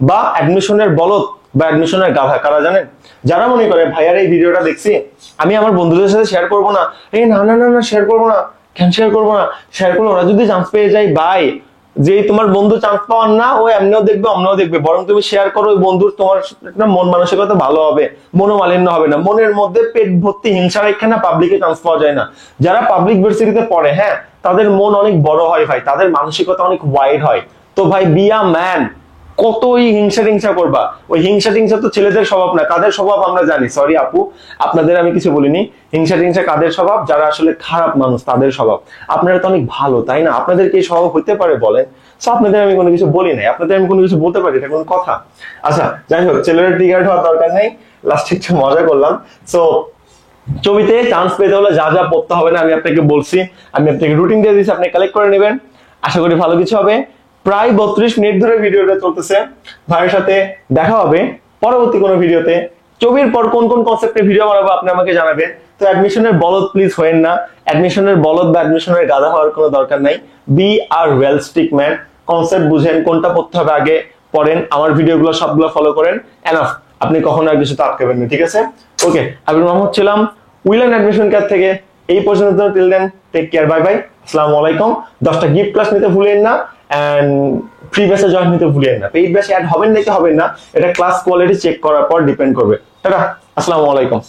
বা অ্যাডমিশনের বলদ বা অ্যাডমিশনের গাধা কারা জানেন? যারা মনে করে ভাইয়ার এই ভিডিওটা দেখছি, আমি আমার বন্ধুদের সাথে শেয়ার করবো না। এই না না না না, শেয়ার করবো না। কেন শেয়ার করবো না? শেয়ার করলে ওরা যদি চান্স পেয়ে যায় ভাই, যে তোমার বন্ধু চান্স পাওয়ার না, ও এমনিও দেখবে অমনিও দেখবে, বরং তুমি শেয়ার করো, ওই বন্ধুর তোমার একটা মন মানসিকতা ভালো হবে, মনোমালিন্য হবে না। মনের মধ্যে পেট ভর্তি হিংসা রেখে না পাবলিকে চান্স পাওয়া যায় না। যারা পাবলিক ভার্সিটিতে পড়ে, হ্যাঁ, তাদের মন অনেক বড় হয় ভাই, তাদের মানসিকতা অনেক ওয়াইড হয়। তো ভাই বি আ ম্যান, কতই হিংসা করবা? ওই হিংসা তো ছেলেদের স্বভাব না, কাদের স্বভাব আমরা জানি। সরি আপু, আপনাদের আমি কিছু বলিনি। হিংসা কাদের স্বভাব? যারা আসলে খারাপ মানুষ, তাদের স্বভাব। আপনারা তো অনেক ভালো, তাই না? আপনাদের কি স্বভাব হতে পারে বলেন? সো আপনাদের আমি কোনো কিছু বলি নাই, আপনাদের আমি কোনো কিছু বলতে পারি, এটা কোনো কথা? আচ্ছা যাই হোক, ছেলেরা ট্রিগার্ড হওয়ার দরকার নেই, লাস্টে একটু মজা করলাম। সো ছবিতে চান্স পেতে হলে যা যা পড়তে হবে না আমি আপনাকে বলছি, আমি আপনাকে রুটিন দিয়ে দিচ্ছি, আপনি কালেক্ট করে নেবেন। আশা করি ভালো কিছু হবে। প্রায় 32 মিনিট ধরে ভিডিওটা চলতেছে। ভাইয়ের সাথে দেখা হবে পরবর্তী কোনো ভিডিওতে। ছবির পর কোন কোন কনসেপ্টে ভিডিও বানাবো আপনি আমাকে জানাবেন। তো অ্যাডমিশনের বলদ প্লিজ হয়েন না, অ্যাডমিশনের বলদ বা অ্যাডমিশনের গাধা হওয়ার কোনো দরকার নাই। B are well stick man, concept বুঝেন, কোনটা পড়তে হবে আগে পড়েন, আমার ভিডিওগুলো সবগুলো ফলো করেন, এনাফ। আপনি কখনো আর কিছুতে আটকাবেন না, ঠিক আছে? ওকে, আমি মোহাম্মদ ছিলাম উইল অ্যান্ড অ্যাডমিশন কেয়ার থেকে। এই পর্যন্ত, till then take care, bye bye, আসসালামু আলাইকুম। 10টা গিফট ক্লাস নিতে ভুলেন না, এন্ড ফ্রি ব্যাচে জয়েন নিতে ভুলেন না। পেইড ব্যাচে অ্যাড হবেন নাকি হবেন না, এটা ক্লাস কোয়ালিটি চেক করার পর ডিপেন্ড করবে। টাটা, আসসালামু আলাইকুম।